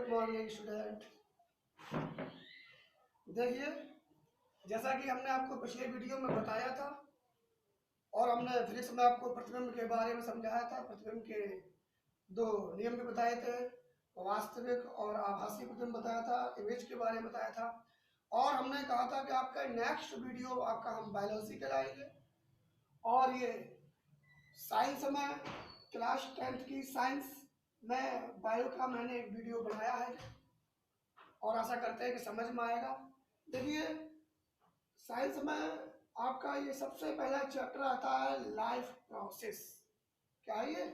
Good morning student. देखिए, जैसा कि हमने आपको पिछले वीडियो में बताया था और हमने फिर इसमें आपको प्रतिबिंब के बारे में समझाया था। प्रतिबिंब के दो नियम भी बताए थे, वास्तविक और आभासी प्रतिबिंब बताया था, इमेज के बारे में बताया था। और हमने कहा था कि आपका नेक्स्ट वीडियो आपका हम बायोलॉजी के लाएंगे। और ये साइंस में क्लास 10th की साइंस में बायो का मैंने एक वीडियो बनाया है और आशा करते हैं कि समझ में आएगा। देखिए, साइंस में आपका ये सबसे पहला चैप्टर आता है लाइफ प्रोसेस। क्या है ये?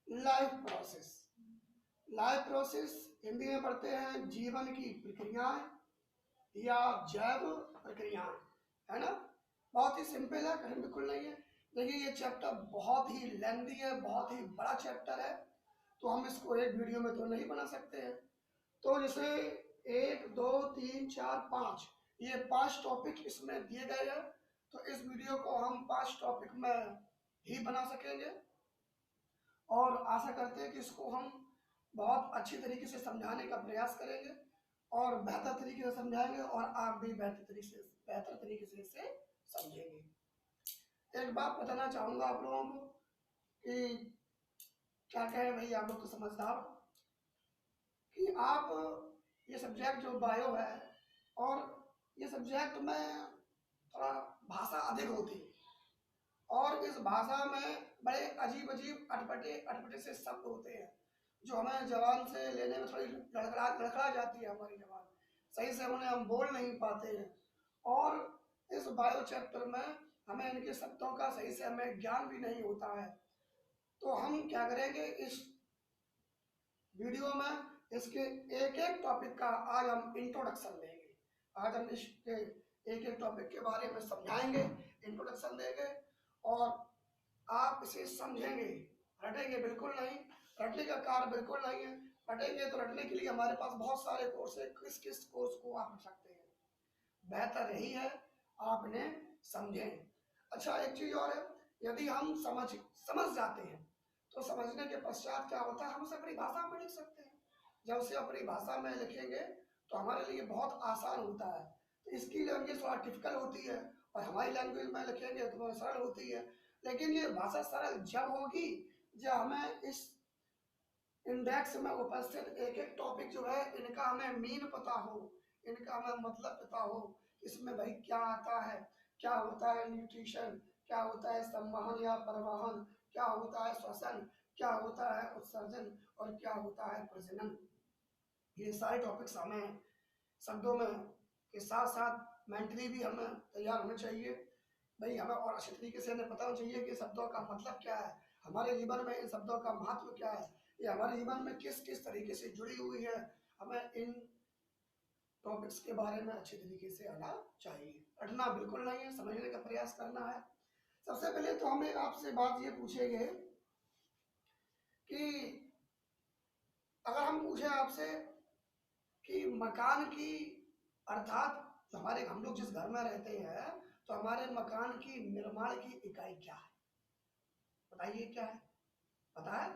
Life process. Life process Hindi में पढ़ते हैं जीवन की प्रक्रियाएं या जैव प्रक्रियाएं, है ना। बहुत ही सिंपल है, कठिन बिल्कुल नहीं है। देखिए, ये चैप्टर बहुत ही लेंथी है, बहुत ही बड़ा चैप्टर है, तो हम इसको एक वीडियो में तो नहीं बना सकते हैं। तो जैसे 1 2 3 4 5 ये 5 टॉपिक इसमें दिए गए हैं, तो इस वीडियो को हम 5 टॉपिक में ही बना सकेंगे और आशा करते हैं कि इसको हम बहुत अच्छी तरीके से समझाने का प्रयास करेंगे और बेहतर तरीके से समझाएंगे और आप भी बेहतर तरीके से इसे समझेंगे। एक बात बताना चाहूँगा आप लोगों को कि क्या कहें भाई, आप लोग तो समझदार हो कि आप ये सब्जेक्ट जो बायो है और ये सब्जेक्ट में थोड़ा भाषा अधिक होती है और इस भाषा में बड़े अजीब अजीब अटपटे अटपटे से शब्द होते हैं जो हमें जबान से लेने में थोड़ी लड़खड़ा जाती है। हमारी जबान सही से उन्हें हम बोल नहीं पाते हैं और इस बायो चैप्टर में हमें इनके शब्दों का सही से हमें ज्ञान भी नहीं होता है। तो हम क्या करेंगे, इस वीडियो में इसके एक एक टॉपिक का आज हम इंट्रोडक्शन देंगे। आज हम इसके एक एक टॉपिक के बारे में समझाएंगे, इंट्रोडक्शन देंगे और आप इसे समझेंगे, रटेंगे बिल्कुल नहीं। रटने का कार्य बिल्कुल नहीं है। रटेंगे तो रटने के लिए हमारे पास बहुत सारे कोर्स है। किस किस कोर्स को आप रट सकते हैं, बेहतर यही है आप इन्हें समझें। अच्छा, एक चीज और है, यदि हम समझ जाते हैं तो समझने के पश्चात क्या होता है, हम उसे अपनी भाषा में लिख सकते हैं। जब उसे अपनी भाषा में लिखेंगे तो हमारे लिए बहुत आसान होता है। तो इसकी लैंग्वेज थोड़ा टिपिकल होती है और हमारी लैंग्वेज में लिखेंगे तो बहुत सरल होती है। लेकिन ये भाषा सरल जब होगी जब हमें इस इंडेक्स में उपस्थित एक एक टॉपिक जो है इनका हमें मीन पता हो, इनका हमें मतलब पता हो, इसमें भाई क्या आता है, क्या होता है न्यूट्रिशन, क्या होता है संवहन या परिवहन, क्या होता है श्वसन, क्या होता है उत्सर्जन और क्या होता है प्रजनन। ये सारे टॉपिक्स हमें शब्दों में के साथ साथ मेंटली भी हमें तैयार होना चाहिए। भाई हमें और अच्छे तरीके से हमें पता होना चाहिए कि शब्दों का मतलब क्या है, हमारे जीवन में इन शब्दों का महत्व क्या है, ये हमारे जीवन में किस किस तरीके से जुड़ी हुई है। हमें इन टॉपिक्स के बारे में अच्छे तरीके से आना चाहिए। पढ़ना बिल्कुल नहीं है, समझने का प्रयास करना है। सबसे पहले तो हमें आपसे बात ये पूछेंगे कि अगर हम पूछे आपसे कि मकान की अर्थात जो हमारे हम लोग जिस घर में रहते हैं तो हमारे मकान की निर्माण की इकाई क्या है, बताइए क्या है, पता है?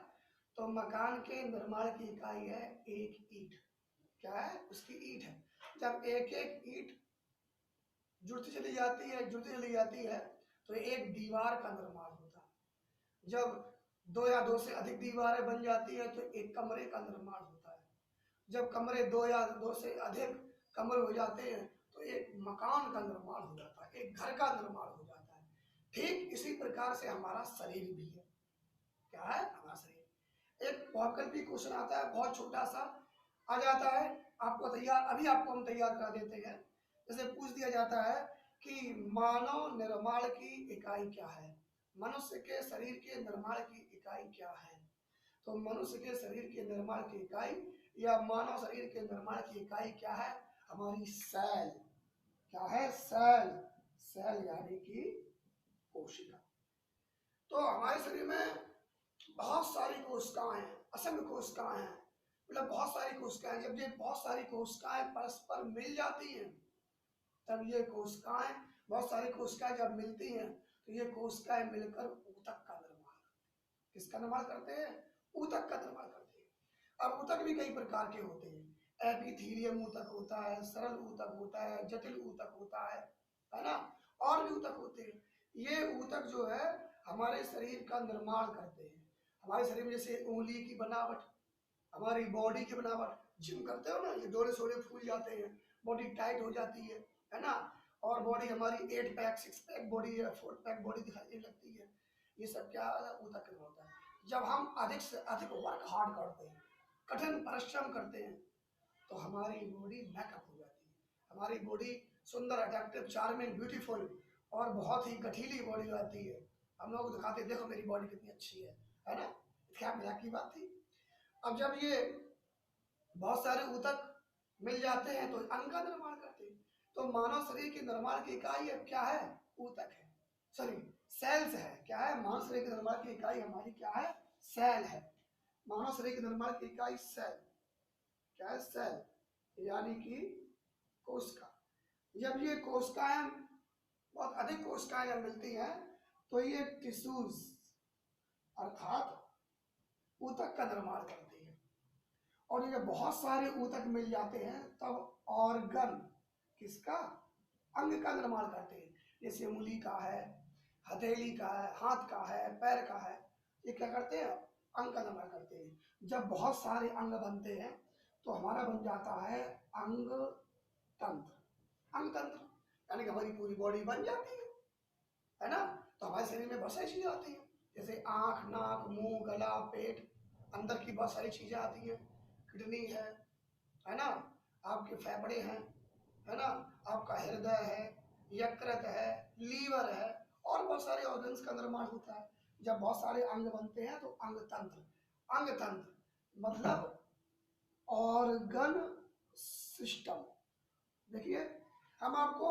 तो मकान के निर्माण की इकाई है एक ईंट। क्या है? उसकी ईंट है। जब एक एक ईंट जुड़ती चली जाती है तो एक दीवार का निर्माण होता है। जब दो या दो से अधिक दीवारें बन जाती है तो एक कमरे का निर्माण होता है। जब कमरे दो या दो से अधिक कमरे हो जाते हैं तो एक मकान का निर्माण हो जाता है, एक घर का निर्माण हो जाता है। ठीक इसी प्रकार से हमारा शरीर भी है। क्या है हमारा शरीर? एक बहुविकल्पी क्वेश्चन आता है, बहुत छोटा सा आ जाता है, आपको तैयार अभी आपको हम तैयार करा देते हैं। जैसे पूछ दिया जाता है कि मानव निर्माण की इकाई क्या है, मनुष्य के शरीर के निर्माण की इकाई क्या है। तो मनुष्य के शरीर के निर्माण की इकाई या मानव शरीर के निर्माण की इकाई क्या है? हमारी सेल। क्या है? सेल। सेल यानी कि कोशिका। तो हमारे शरीर में बहुत सारी कोशिकाएं हैं, असंख्य कोशिकाएं हैं, मतलब बहुत सारी कोशिकाएं। जब ये बहुत सारी कोशिकाएं परस्पर मिल जाती हैं तब ये कोशिकाएं, बहुत सारी कोशिकाएं जब मिलती हैं तो ये कोशिकाएं मिलकर ऊतक का निर्माण करती हैं। किसका निर्माण करते हैं? ऊतक का निर्माण करते हैं। अब ऊतक भी कई प्रकार के होते हैं। एपिथीलियम ऊतक होता है, सरल ऊतक होता है, जटिल ऊतक होता है ना, और भी ऊतक होते हैं। ये ऊतक जो है हमारे शरीर का निर्माण करते हैं। हमारे शरीर में जैसे उंगली की बनावट, हमारी बॉडी की बनावट, जिम करते हो ना, ये जोड़े शोड़े फूल जाते हैं, बॉडी टाइट हो जाती है ना, और बॉडी हमारी 8 पैक 6 पैक बॉडी है, 4 पैक बॉडी दिखाई देने लगती है। ये सब क्या ऊतक होता है। जब हम अधिक से अधिक वर्क हार्ड करते हैं, कठिन परिश्रम करते हैं, तो हमारी बॉडी मैकअप हो जाती है, हमारी बॉडी सुंदर, अट्रैक्टिव, चार्मिंग, ब्यूटीफुल और बहुत ही गठीली बॉडी हो जाती है। हम लोग दिखाते हैं, देखो मेरी बॉडी कितनी अच्छी है ना। क्या मजाक की बात थी। अब जब ये बहुत सारे ऊतक मिल जाते हैं तो अंग का निर्माण करते हैं। तो मानव शरीर के निर्माण की इकाई अब क्या है? ऊतक है, सॉरी सेल्स है। क्या है? मानव शरीर के निर्माण की इकाई हमारी क्या है? सेल है। मानव शरीर के निर्माण की इकाई सेल क्या है? सेल, यानी कि कोशिका। जब ये कोशिकाएं, बहुत अधिक कोशिकाएं जब मिलती हैं तो ये टिश्यूज अर्थात ऊतक का निर्माण करती है। और ये बहुत सारे ऊतक मिल जाते हैं तब ऑर्गन, किसका? अंग का निर्माण करते हैं। जैसे उंगली का है, हथेली का है, हाथ का है, पैर का है, ये क्या करते हैं? अंग का निर्माण करते हैं। जब बहुत सारे अंग बनते हैं तो हमारा बन जाता है अंग तंत्र। अंग तंत्र यानी कि हमारी पूरी बॉडी बन जाती है ना। तो हमारे शरीर में बहुत सारी चीजें आती हैं, जैसे आंख, नाक, मुंह, गला, पेट, अंदर की बहुत सारी चीजें आती हैं। किडनी है ना, आपके फेफड़े हैं, है ना, आपका हृदय है, यकृत है, लीवर है, और बहुत सारे ऑर्गन्स का निर्माण होता है। जब बहुत सारे अंग बनते हैं तो अंग तंत्र। अंग तंत्र मतलब ऑर्गन सिस्टम। देखिए, हम आपको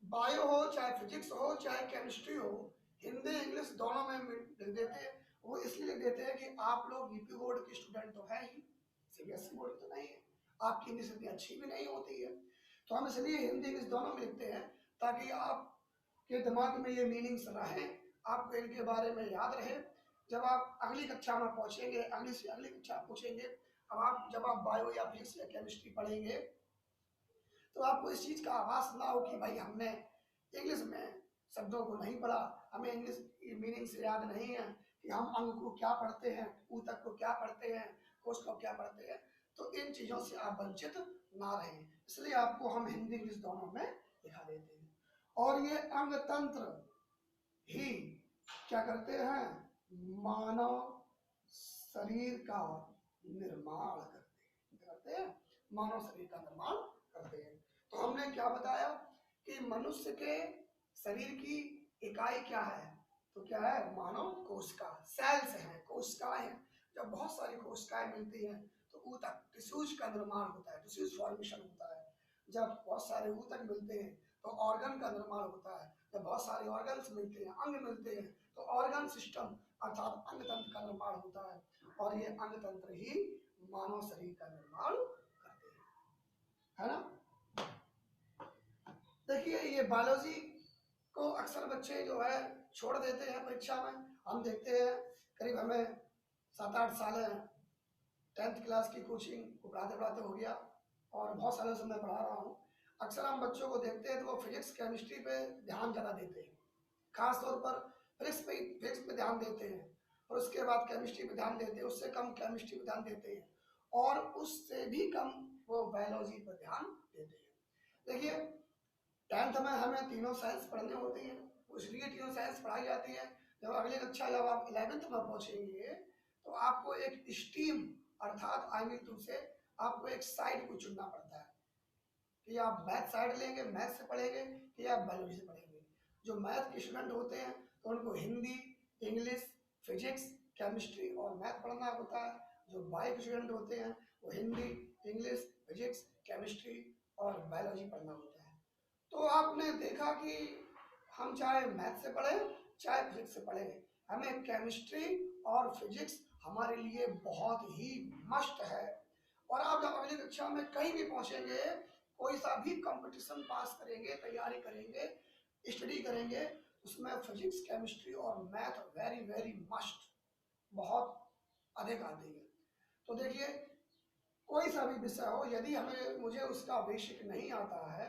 बायो हो, चाहे फिजिक्स हो, चाहे केमिस्ट्री हो, हिंदी इंग्लिश दोनों में लिख देते हैं। वो इसलिए लिख देते हैं कि आप लोग यूपी बोर्ड के स्टूडेंट तो है ही, सीबीएसई बोर्ड तो नहीं है, आपकी इंग्लिश इतनी अच्छी भी नहीं होती है। तो हम इसलिए हिंदी इंग्लिश दोनों में लिखते हैं ताकि आपके दिमाग में ये मीनिंग्स रहें, आपको इनके बारे में याद रहे। जब आप अगली कक्षा में पहुंचेंगे, अगली से अगली कक्षा पूछेंगे, अब आप जब आप बायो या फिजिक्स या केमिस्ट्री पढ़ेंगे तो आपको इस चीज का आभास ना हो कि भाई हमने इंग्लिश में शब्दों को नहीं पढ़ा, हमें इंग्लिश की मीनिंग से याद नहीं है कि हम अंग को क्या पढ़ते हैं, ऊतक को क्या पढ़ते हैं, कोश को क्या पढ़ते हैं। तो इन चीजों से आप वंचित ना रहें, इसलिए आपको हम हिंदी इंग्लिश दोनों में दिखा देते हैं। और ये अंग तंत्र ही क्या करते हैं? मानव शरीर का निर्माण करते हैं। क्या करते हैं? मानव शरीर का निर्माण करते हैं। तो हमने क्या बताया कि मनुष्य के शरीर की इकाई क्या है? तो क्या है? मानव कोशिका, सेल्स हैं, कोशिकाएं हैं। जब बहुत सारी कोशिकाएं मिलती हैं तो ऊतक, टिश्यूज का निर्माण होता है, टिश्यूज फॉर्मेशन होता है। जब बहुत सारे ऊतक मिलते हैं तो ऑर्गन का निर्माण होता है। जब बहुत सारे ऑर्गन्स मिलते हैं, अंग मिलते हैं, तो ऑर्गन सिस्टम अर्थात अंग तंत्र का निर्माण होता है। और ये अंग तंत्र ही मानव शरीर का निर्माण करते हैं, है ना। देखिए, ये बायोलॉजी को अक्सर बच्चे जो है छोड़ देते हैं परीक्षा में। हम देखते हैं करीब हमें 7-8 साल 10th क्लास की कोचिंग को पढ़ाते पढ़ाते हो गया और बहुत सालों से मैं पढ़ा रहा हूँ। अक्सर हम बच्चों को देखते हैं तो वो फिजिक्स केमिस्ट्री पे ध्यान ज़्यादा देते हैं, खास तौर पर फिजिक्स पे ध्यान देते हैं, और उसके बाद केमिस्ट्री पे ध्यान देते हैं, उससे कम केमिस्ट्री पे ध्यान देते हैं, और उससे भी कम वो बायोलॉजी पर ध्यान देते हैं। देखिए, 10th में हमें तीनों साइंस पढ़ने होती हैं, इसलिए तीनों साइंस पढ़ाई जाती है। जब अगली कक्षा जब आप 11th में पहुंचेंगे तो आपको एक स्ट्रीम अर्थात आई मीन टू से आपको एक साइड को चुनना पड़ता है कि आप मैथ साइड लेंगे, मैथ से पढ़ेंगे, कि आप बायोलॉजी से पढ़ेंगे। जो मैथ के स्टूडेंट होते हैं तो उनको हिंदी, इंग्लिश, फिजिक्स, केमिस्ट्री और मैथ पढ़ना होता है। जो बायो के स्टूडेंट होते हैं वो हिंदी, इंग्लिश, फिजिक्स, केमिस्ट्री और बायोलॉजी पढ़ना होता है। तो आपने देखा कि हम चाहे मैथ से पढ़ें चाहे फिजिक्स से पढ़ें, हमें केमिस्ट्री और फिजिक्स हमारे लिए बहुत ही मस्ट है। और आप जब अगली कक्षा में कहीं भी पहुंचेंगे, कोई सा भी कंपटीशन पास करेंगे, तैयारी करेंगे, स्टडी करेंगे, उसमें फिजिक्स, केमिस्ट्री और मैथ वेरी वेरी मस्ट, बहुत अधिक आती है। तो देखिए, कोई सा भी विषय हो, यदि हमें मुझे उसका बेसिक नहीं आता है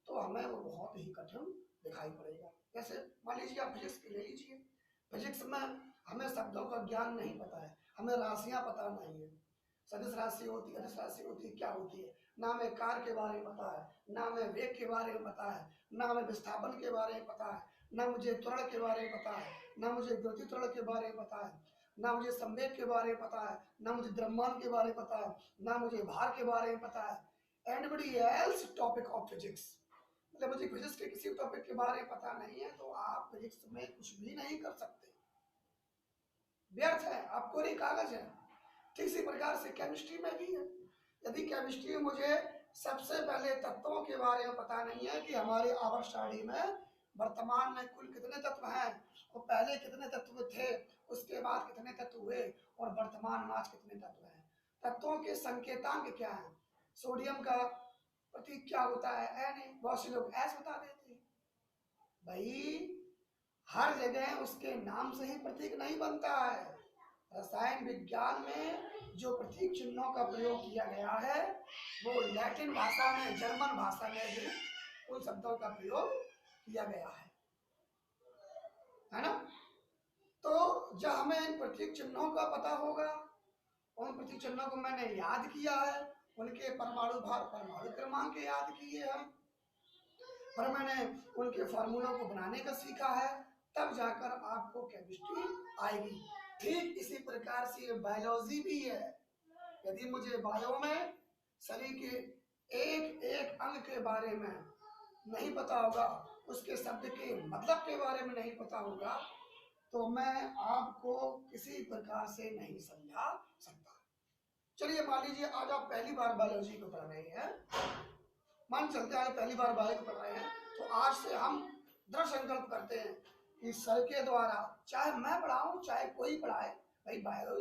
तो हमें वो बहुत ही कठिन दिखाई पड़ेगा। जैसे मान लीजिए आप फिजिक्स ले लीजिए, फिजिक्स में हमें शब्दों का ज्ञान नहीं पता है, हमें राशियां पता नहीं है, सदिश राशि होती है, अदिश राशि होती है, क्या होती है, ना हमें कार के बारे में पता है, ना हमें वेग के बारे में पता है, ना हमें विस्थापन के बारे में पता है, ना मुझे त्वरण के बारे में पता है, ना मुझे विरोधी त्वरण के बारे में पता है, ना मुझे संवेग के बारे में पता है, ना मुझे द्रव्यमान के बारे में पता है, ना मुझे भार के बारे में पता है। Anybody else topic of physics, मतलब मुझे फिजिक्स के किसी टॉपिक के बारे में पता नहीं है तो आप फिजिक्स में कुछ भी नहीं कर सकते, व्यर्थ है, आप कोरी कागज है। ठीक इसी प्रकार से केमिस्ट्री में भी है। यदि केमिस्ट्री में मुझे सबसे पहले तत्वों के बारे में पता नहीं है कि हमारे आवर्त सारणी में वर्तमान में कुल कितने तत्व हैं, और पहले कितने तत्व थे, उसके बाद कितने तत्व हुए, और वर्तमान में आज कितने तत्व हैं, तत्वों के संकेतांक क्या है, सोडियम का प्रतीक क्या होता है, एन, बहुत से लोग एस बता देते हैं। भाई हर जगह उसके नाम से ही प्रतीक नहीं बनता है। रसायन विज्ञान में जो प्रतीक चिन्हों का प्रयोग किया गया है वो लैटिन भाषा में, जर्मन भाषा में भी उन शब्दों का प्रयोग किया गया है ना। तो जब हमें इन प्रतीक चिन्हों का पता होगा, उन प्रतीक चिन्हों को मैंने याद किया है, उनके परमाणु भार, परमाणु क्रमांक याद किए हैं, और मैंने उनके फार्मूलों को बनाने का सीखा है, तब जाकर आपको केमिस्ट्री आएगी। ठीक इसी प्रकार से बायोलॉजी भी है। यदि मुझे बायो में शरीर के एक एक अंग के बारे में नहीं पता होगा, उसके शब्द के मतलब के बारे में नहीं पता होगा, तो मैं आपको किसी प्रकार से नहीं समझा सकता। चलिए मान लीजिए आज आप पहली बार बायोलॉजी को पढ़ रहे हैं, मान चलते हैं पहली बार बायो को पढ़ रहे हैं, तो आज से हम दृढ़ संकल्प करते हैं कि सर के द्वारा, चाहे मैं पढ़ाऊं चाहे कोई पढ़ाए, भाई बायो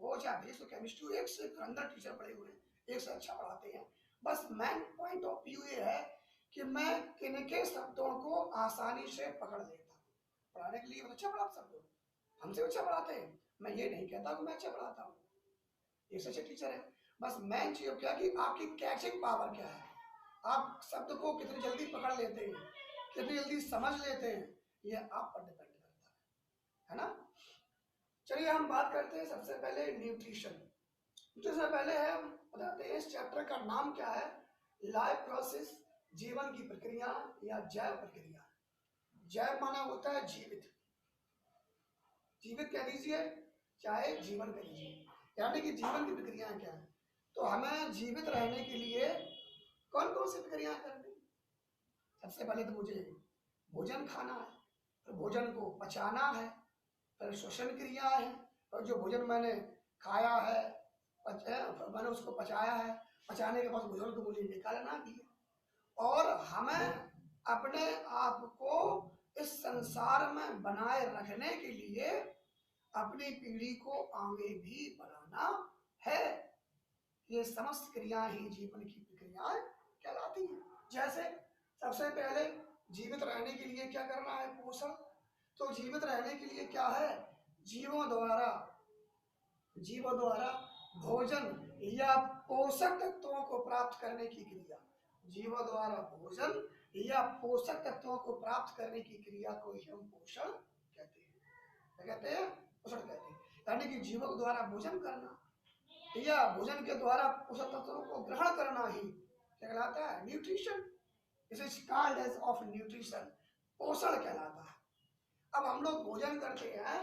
वो चाहे फिजिक्स और केमिस्ट्री, एक से अंदर टीचर पढ़े हुए हैं, एक से अच्छा पढ़ाते हैं। बस मेन पॉइंट ऑफ व्यू ये है कि मैं किनके शब्दों को आसानी से पकड़ लेता हूँ। पढ़ाने के लिए अच्छा पढ़ाते सब लोग, हमसे अच्छा पढ़ाते हैं, मैं ये नहीं कहता कि मैं अच्छा पढ़ाता हूँ, ये अच्छे टीचर है। बस मेन चीज क्या कि आपकी कैचिंग पावर क्या है, आप शब्द को कितनी जल्दी पकड़ लेते हैं, कितनी जल्दी समझ लेते हैं, ये आप पर डिपेंड करता है ना। चलिए हम बात करते हैं सबसे पहले न्यूट्रिशन। न्यूट्रिशन पहले है हम बताते हैं इस चैप्टर का नाम क्या है, लाइफ प्रोसेस, जीवन की प्रक्रिया या जैव प्रक्रिया। जैव माना होता है जीवित, जीवित कह दीजिए चाहे जीवन कह दीजिए, यानी कि जीवन की प्रक्रियाएं क्या है। तो हमें जीवित रहने के लिए कौन कौन सी प्रक्रियाएं करनी, सबसे पहले तो मुझे भोजन खाना है, फिर भोजन को पचाना है, फिर श्वसन क्रिया है, और जो भोजन मैंने खाया है, मैंने उसको पचाया है, पचाने के बाद भोजन को मुझे निकालना भी है, और हमें अपने आप को इस संसार में बनाए रखने के लिए अपनी पीढ़ी को आगे भी बढ़ाना है। ये समस्त क्रिया ही जीवन की प्रक्रियाएं कहलाती हैं। जैसे सबसे पहले जीवित रहने के लिए क्या करना है, पोषण। तो जीवित रहने के लिए क्या है, जीवों द्वारा भोजन या पोषक तत्वों को प्राप्त करने की क्रिया, जीवों द्वारा भोजन या पोषक तत्वों को प्राप्त करने की क्रिया को ही हम पोषण कहते हैं। क्या कहते हैं, पोषण कहते हैं, यानी कि जीवों द्वारा भोजन करना या भोजन के द्वारा पोषक तत्वों को ग्रहण करना ही क्या कहलाता है, nutrition. It is called as of nutrition, पोषण कहलाता है। अब हम लोग भोजन करते हैं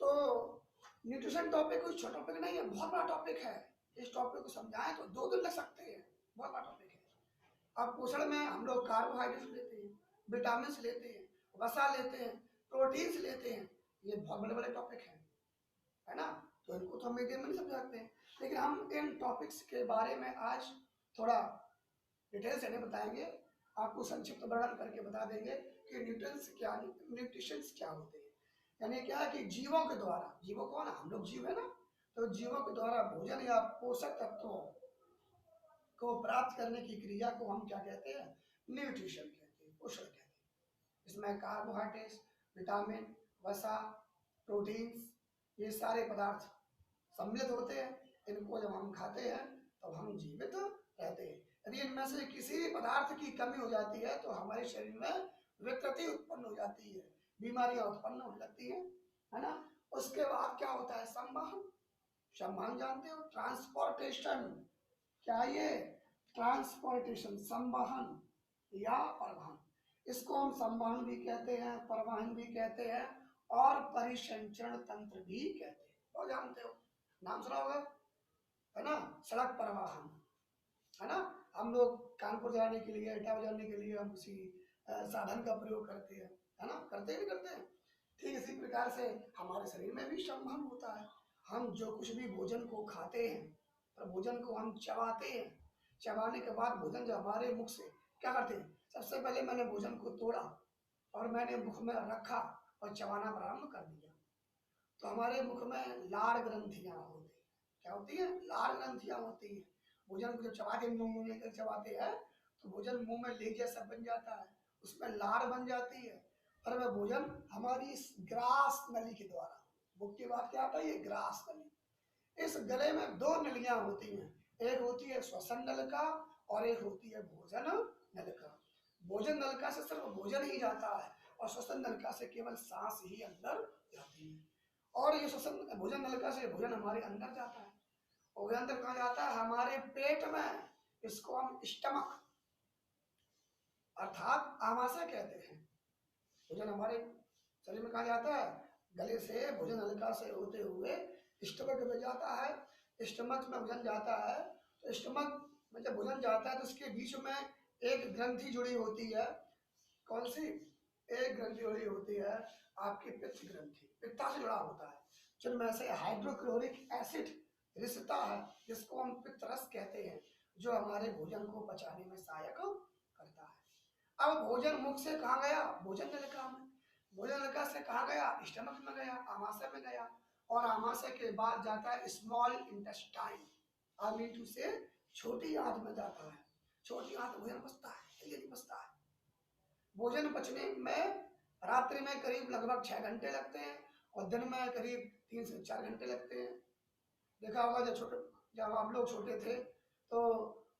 तो न्यूट्रिशन टॉपिक कोई छोटा टॉपिक नहीं है, बहुत बड़ा टॉपिक है। इस टॉपिक को समझाएं तो 2 दिन लग सकते हैं, बहुत बड़ा टॉपिक है। अब पोषण में हम लोग कार्बोहाइड्रेट लेते हैं, विटामिन लेते हैं, वसा लेते हैं, प्रोटीन्स लेते हैं, ये बहुत बड़े बड़े टॉपिक हैं, है ना। तो इनको तो हम मीडियम में नहीं समझ सकते हैं, लेकिन हम इन टॉपिक्स के बारे में आज थोड़ा डिटेल से नहीं बताएंगे, आपको संक्षिप्त वर्णन करके बता देंगे कि न्यूट्रिशंस क्या होते हैं। यानी क्या है कि जीवों के द्वारा, जीवों कौन है, हम लोग जीव है ना, तो जीवों के द्वारा भोजन या पोषक तत्वों को प्राप्त करने की क्रिया को हम क्या कहते हैं, न्यूट्रिशन कहते हैं, पोषण कहते हैं। इसमें कार्बोहाइड्रेट्स, विटामिन, वसा, प्रोटीन्स, ये सारे पदार्थ सम्मिलित होते हैं। इनको जब हम खाते हैं तो हम जीवित रहते हैं। यदि इनमें से किसी भी पदार्थ की कमी हो जाती है तो हमारे शरीर में विकृति उत्पन्न हो जाती है, बीमारियां उत्पन्न होने लगती हैं, है ना। उसके बाद क्या होता है? संवहन। संवहन जानते हो? ट्रांसपोर्टेशन। क्या ये? ट्रांसपोर्टेशन, संवहन या परिवहन। इसको हम संवहन भी कहते हैं, परिवहन भी कहते हैं और परिसंचरण तंत्र भी कहते हैं। तो जानते हो, नाम सुना होगा, है ना। सड़क परिवहन, है ना। हम लोग कानपुर जाने के लिए, इटावा जाने के लिए हम किसी साधन का प्रयोग करते हैं, है ना। करते ही नहीं करते हैं। ठीक इसी प्रकार से हमारे शरीर में भी संवहन होता है। हम जो कुछ भी भोजन को खाते हैं, तो भोजन को हम चबाते हैं। चबाने के बाद भोजन जो हमारे मुख से क्या करते हैं? सबसे पहले मैंने भोजन को तोड़ा और मैंने मुख में रखा और चबाना प्रारंभ कर दिया, तो हमारे मुख में लार ग्रंथियां होती हैं। क्या होती है? लार ग्रंथियां होती हैं। भोजन को जब चबाते मुंह में लेकर चबाते हैं तो भोजन मुंह में ले जैसा बन जाता है, उसमें लार बन जाती है और वह भोजन हमारी इस ग्रास नली के द्वारा, मुख की बात क्या आता है? ये ग्रास नली। इस गले में दो नलियां होती हैं, एक होती है श्वसन नलिका और एक होती है भोजन नलिका। भोजन नलिका से सिर्फ भोजन ही जाता है और श्वसन नलिका से केवल सांस ही अंदर जाती है। और ये श्वसन भोजन नलिका से भोजन हमारे अंदर जाता है और अंदर कहाँ जाता है? हमारे पेट में। इसको हम स्टमक अर्थात आमाशय कहते हैं। भोजन हमारे शरीर में कहाँ जाता है? गले से भोजन नलिका से होते हुए स्टमक में जाता है। स्टमक में भोजन जाता है तो स्टमक में जब भोजन जाता है तो उसके बीच में एक ग्रंथि जुड़ी होती है। कौन सी? एक ग्रंथि जुड़ी होती है आपकी पित्त ग्रंथि, पित्ता से जुड़ा होता है, जिनमें से हाइड्रोक्लोरिक एसिड रिसता है, जिसको हम पित्त रस कहते हैं, जो हमारे भोजन को पचाने में सहायक करता है। अब भोजन मुख से कहाँ गया? भोजन नलिका में। भोजन नलिका से कहाँ गया? स्टमक में गया, आमाशय में गया और आमाशय के बाद जाता है small intestine, I mean to say छोटी आंत में जाता है। छोटी आंत भोजन पचता है, जल्दी पचता है। भोजन पचने में रात्रि में करीब लगभग 6 घंटे लगते हैं और दिन में करीब 3 से 4 घंटे लगते हैं। देखा होगा जब आप लोग छोटे थे तो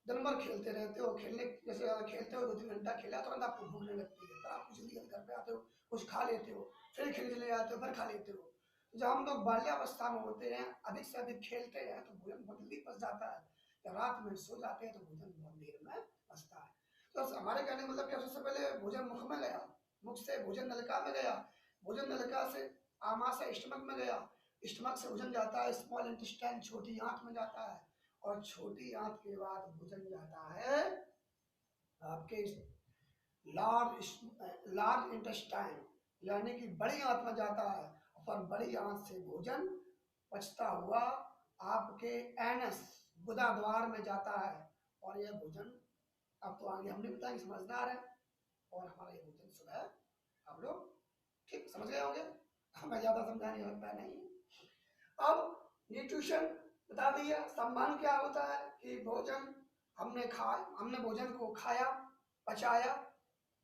दिन भर खेलते रहते हो, खेलने जैसे खेलते हो 2-3 घंटा खेला तो आपको भूख नहीं लगती है, तो आप कुछ जल्दी घर पे आते हो, कुछ खा लेते हो, फिर खेलने चले जाते हो, फिर खा लेते हो। तो जब हम लोग बाल्यावस्था में होते हैं, अधिक से अधिक खेलते हैं तो भोजन बहुत जल्दी पच जाता है। जब रात में सो जाते हैं तो भोजन बहुत देर में पचता है। तो हमारे कहने का मतलब क्या? सबसे पहले भोजन मुख में गया, मुख से भोजन नलिका में गया, भोजन नलिका से आमाशय स्टमक में गया, स्टमक से भोजन जाता है स्मॉल इंटेस्टाइन, छोटी आंत में जाता है और छोटी आंत के बाद भोजन जाता है आपके लार्ज इंटेस्टाइन, यानी कि बड़ी आंत में जाता है और बड़ी आंत से भोजन पचता हुआ आपके एनस गुदा द्वार में जाता है और यह भोजन, अब तो आगे हमने बताया, समझदार है और हमारा ये भोजन सुबह हम लोग ठीक समझ गए होंगे, हमें ज्यादा समझाने की लगता नहीं है। अब न्यूट्रिशन बता दिया। सम्मान क्या होता है कि भोजन हमने भोजन को खाया, पचाया,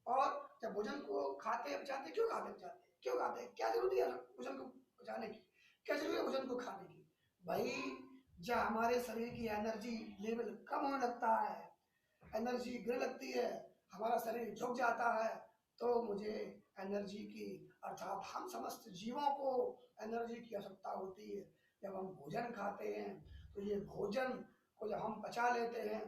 और जब भोजन को खाते पचाते, क्यों खाते पचाते, क्यों खाते, क्या जरूरी है भोजन को पचाने की, क्या जरूरी है भोजन को खाने की? भाई जब हमारे शरीर की एनर्जी लेवल कम होने लगता है, एनर्जी गिरने लगती है, हमारा शरीर झुक जाता है, तो मुझे एनर्जी की, अर्थात हम समस्त जीवों को एनर्जी की आवश्यकता होती है। जब हम भोजन खाते हैं तो ये भोजन को जब हम पचा लेते हैं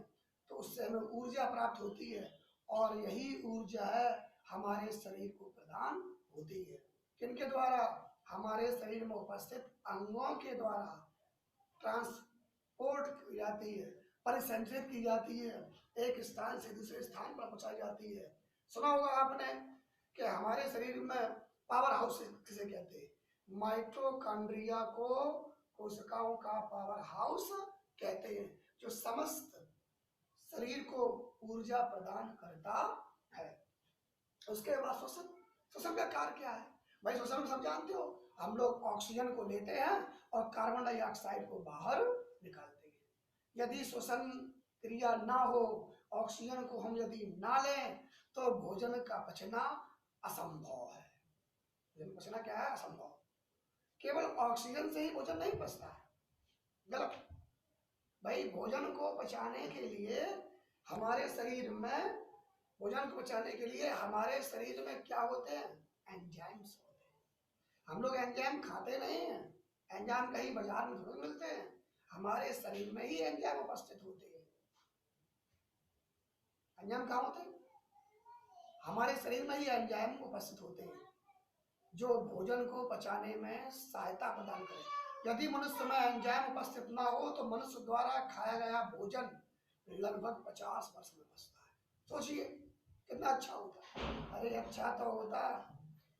तो उससे हमें ऊर्जा प्राप्त होती है और यही ऊर्जा है हमारे शरीर को प्रदान होती है। किनके द्वारा? हमारे शरीर में उपस्थित अंगों के द्वारा ट्रांसपोर्ट की जाती है, परिसंचरित की जाती है, एक स्थान से दूसरे स्थान पर पहुंचाई जाती है। सुना होगा आपने कि हमारे शरीर में पावर हाउस किसे कहते हैं? माइटोकॉन्ड्रिया को कोशिकाओं का पावर हाउस कहते हैं, जो समस्त शरीर को ऊर्जा प्रदान करता है। उसके बाद श्वसन, श्वसन का कार्य क्या है भाई? श्वसन को सब जानते हो, हम लोग ऑक्सीजन को लेते हैं और कार्बन डाइऑक्साइड को बाहर निकालते हैं। यदि श्वसन क्रिया ना हो, ऑक्सीजन को हम यदि ना लें तो भोजन का पचना असंभव है। भोजन पचना क्या है? असंभव। केवल ऑक्सीजन से ही भोजन नहीं पचता है, गलत। भाई भोजन को पचाने के लिए हमारे शरीर में, भोजन को पचाने के लिए हमारे शरीर में क्या होते हैं? एंजाइम्स होते हैं। हम लोग एंजाइम खाते नहीं हैं, एंजाइम कहीं बाजार में थोड़ी मिलते हैं, हमारे शरीर में ही एंजाइम उपस्थित होते हैं। एंजाइम कहाँ होते हैं? हमारे शरीर में ही एंजाइम उपस्थित होते हैं जो भोजन को पचाने में सहायता प्रदान करें। यदि मनुष्य में एंजाइम उपस्थित ना हो तो मनुष्य द्वारा खाया गया भोजन लगभग 50 वर्ष में पचता है। सोचिए कितना अच्छा होता। अरे अच्छा तो होता,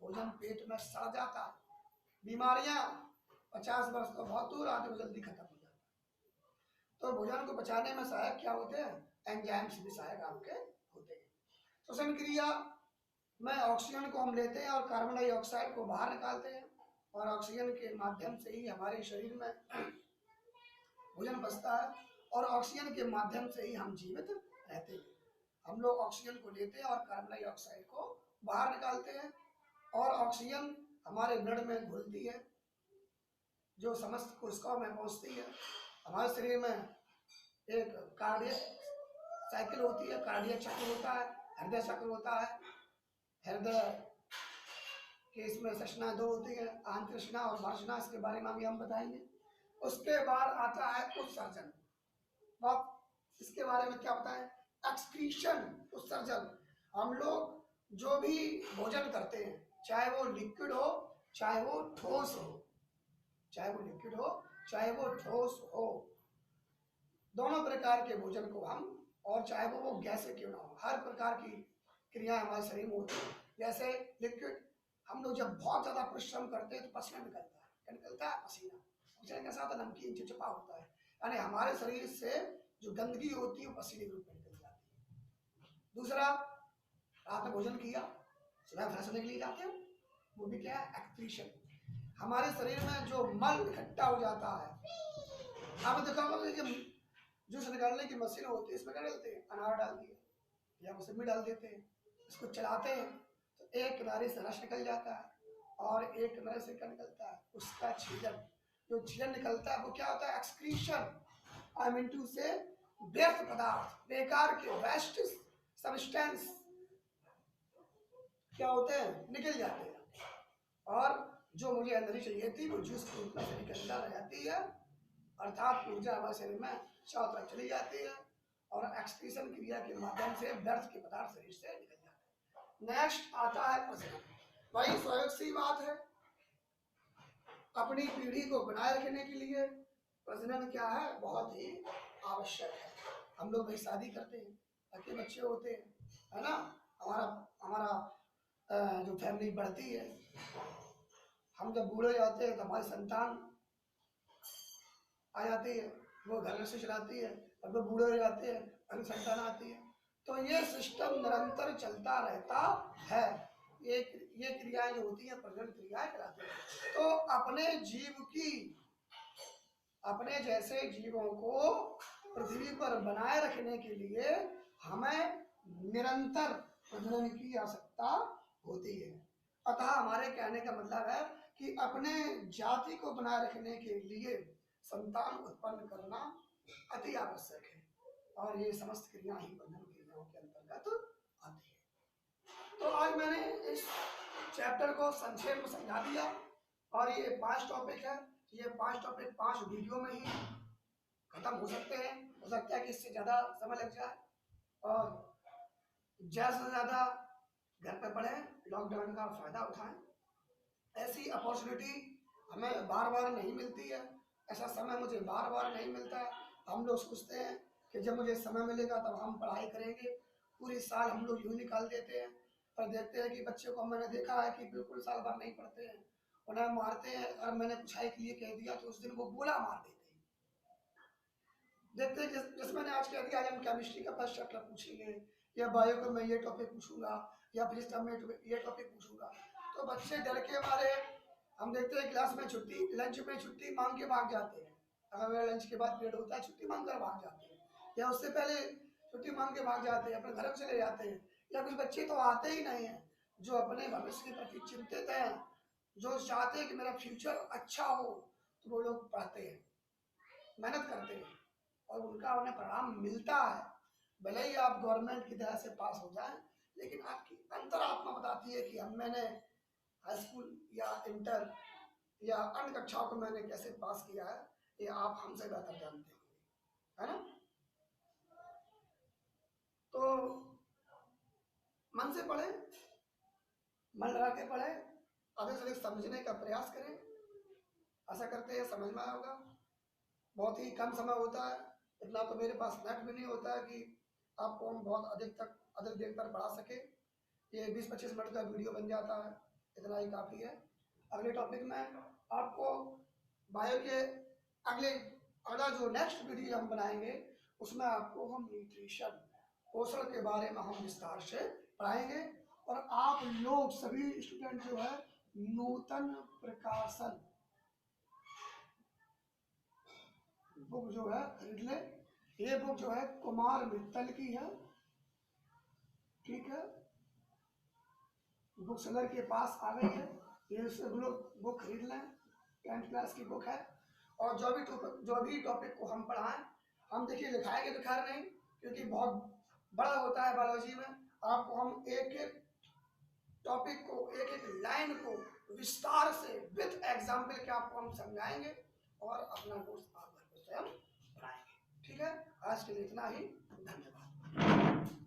भोजन पेट में सड़ जाता, बीमारियां 50 वर्ष तो बहुत दूर, आदमी जल्दी खत्म हो जाता। तो भोजन को पचाने में सहायक क्या होते हैं? एंजाइम्स भी सहायक आपके होते हैं। श्वसन क्रिया में ऑक्सीजन को हम लेते हैं और कार्बन डाइऑक्साइड को बाहर निकालते हैं, और ऑक्सीजन के माध्यम से ही हमारे शरीर में भोजन पचता है, और ऑक्सीजन के माध्यम से ही हम जीवित रहते हैं। हम लोग ऑक्सीजन को लेते हैं और कार्बन डाइऑक्साइड को बाहर निकालते हैं, और ऑक्सीजन हमारे ब्लड में घुलती है जो समस्त कोशिकाओं में पहुंचती है। हमारे शरीर में एक कार्डियक साइकिल होती है, कार्डियक चक्र होता है, हृदय चक्र होता है। हृदय के इसमें संरचना दो होती है, आंतरिक और बाह्य, इसके बारे में हम बताएंगे। उसके बाद आता है उत्सर्जन। अब इसके बारे में क्या बताएं? एक्सक्रीशन, उत्सर्जन। हम लोग जो भी भोजन करते हैं, चाहे वो लिक्विड हो चाहे वो ठोस हो, चाहे वो लिक्विड हो चाहे वो ठोस हो, दोनों प्रकार के भोजन को हम, और चाहे वो गैस क्यों ना हो, हर प्रकार की क्रियाएं हमारे शरीर में होती है। जैसे लिक्विड, हम लोग जब बहुत ज्यादा परिश्रम करते हैं तो पसीना निकलता है, क्या निकलता है? पसीना। पसीना के साथ नमकीन चिपचिपा होता है, यानी हमारे शरीर से जो गंदगी होती है वो पसीने के रूप में निकल जाती है। दूसरा, रात में भोजन किया, सुबह फ्रेश होने के लिए जाते हैं, वो भी क्या है? एक्सक्रीशन। हमारे शरीर में जो मल इकट्ठा हो जाता है, आपने देखा होगा कि जूस निकालने की मशीन होती है, इसमें क्या डालते हैं? अनार डाल दिया या मौसमी डाल देते हैं, इसको चलाते हैं तो एक किनारे से रस निकल जाता है और एक किनारे से क्या निकलता है? उसका छीलन। जो छीलन निकलता है वो क्या होता है? एक्सक्रीशन। आई मीन टू से व्यर्थ पदार्थ, बेकार के वेस्ट सब्सटेंस क्या होते हैं? निकल जाते हैं, और जो मुझे एनर्जी चाहिए थी वो जूस के रूप में से निकल जाती है, अर्थात ऊर्जा हमारे शरीर में चारों तरफ चली जाती है, और एक्सक्रीशन क्रिया के माध्यम से व्यर्थ के पदार्थ शरीर से निकल जाते हैं। नेक्स्ट आता है प्रजनन। भाई स्वाभाविक सी बात है, अपनी पीढ़ी को बनाए रखने के लिए प्रजनन क्या है? बहुत ही आवश्यक है। हम लोग भाई शादी करते हैं, ताकि बच्चे होते हैं, है ना, हमारा हमारा जो फैमिली बढ़ती है। हम जब बूढ़े जाते हैं तो हमारी संतान आ जाती है, वो घर से चलाती है, और वो बूढ़े हो जाते हैं, अभी संतान आती है। तो ये सिस्टम निरंतर चलता रहता है। ये क्रियाएं जो होती हैं प्रजनन क्रियाएं कहलाती हैं। तो अपने जीव की, अपने जैसे जीवों को पृथ्वी पर बनाए रखने के लिए हमें निरंतर प्रजनन की आवश्यकता होती है। अतः हमारे कहने का मतलब है कि अपने जाति को बनाए रखने के लिए संतान उत्पन्न करना अति आवश्यक है, और ये समस्त क्रिया ही प्रजनन क्रियाओं के अंतर्गत आती है। तो आज मैंने इस चैप्टर को संक्षेप में समझा दिया, और ये 5 टॉपिक है। ये 5 टॉपिक 5 वीडियो में ही खत्म हो सकते हैं, हो सकता है कि इससे ज्यादा समय लग जाए, और ज्यादा से ज्यादा घर पे पढ़ें, लॉकडाउन का फायदा उठाएं। ऐसी अपॉर्चुनिटी हमें बार बार नहीं मिलती है, ऐसा समय मुझे बार बार नहीं मिलता है। हम लोग सोचते हैं कि जब मुझे समय मिलेगा तब हम पढ़ाई करेंगे, पूरी साल हम लोग यूं निकाल देते हैं, पर देखते हैं कि बच्चे को मैंने देखा है कि बिल्कुल साल भर नहीं पढ़ते हैं, उन्हें मारते हैं, और मैंने पूछाई के लिए कह दिया तो उस दिन वो गोला मार देते हैं। देखते हैं जैसे मैंने आज कह दिया, आज हम केमिस्ट्री का फर्स्ट चैप्टर पूछेंगे, या बायो का मैं ये टॉपिक पूछूंगा, या फिजिक्स का मैं ये टॉपिक पूछूंगा, तो बच्चे डर के मारे, हम देखते हैं क्लास में छुट्टी, लंच में छुट्टी मांग के भाग जाते हैं। अगर मेरा लंच के बाद पीरियड होता है, छुट्टी मांग कर भाग जाते हैं, या उससे पहले छुट्टी मांग के भाग जाते हैं, अपने घर चले जाते हैं। या कुछ बच्चे तो आते ही नहीं हैं, जो अपने भविष्य के प्रति चिंतित हैं, जो चाहते हैं कि मेरा फ्यूचर अच्छा हो, तो वो लोग पढ़ते हैं, मेहनत करते हैं, और उनका उन्हें परिणाम मिलता है। भले ही आप गवर्नमेंट की तरह से पास हो जाएं, लेकिन आपकी अंतरात्मा बताती है कि हम मैंने हाई स्कूल या इंटर या अन्य कक्षाओं को मैंने कैसे पास किया है, ये आप हमसे बेहतर जानते होंगे, है ना। तो मन से पढ़े, मन लगा के पढ़े, अधिक से अधिक समझने का प्रयास करें। ऐसा करते हैं समझ में आया होगा। बहुत ही कम समय होता है, इतना तो मेरे पास नेट भी नहीं होता है कि आपको हम बहुत अधिक देर तक पढ़ा सके। ये 20-25 मिनट का वीडियो बन जाता है, इतना ही काफ़ी है। अगले टॉपिक में आपको बायो के अगला जो नेक्स्ट वीडियो हम बनाएंगे उसमें आपको हम न्यूट्रिशन, पोषण के बारे में हम विस्तार से पढ़ाएंगे। और आप लोग सभी स्टूडेंट जो है नूतन प्रकाशन बुक जो है खरीद ले। ये बुक जो है कुमार मित्तल की है, ठीक है, बुक सेलर के पास आ गई है। ये सब लोग बुक खरीद लें, 10th क्लास की बुक है। और जो भी टॉपिक को हम पढ़ाएं, हम देखिए लिखाएंगे तो खैर नहीं, क्योंकि बहुत बड़ा होता है बायोलॉजी में। आपको हम एक एक टॉपिक को, एक एक लाइन को विस्तार से विद एग्जाम्पल के आपको हम समझाएंगे और अपना नोट्स आप घर पर स्वयं बनाएंगे। ठीक है, आज के लिए इतना ही, धन्यवाद।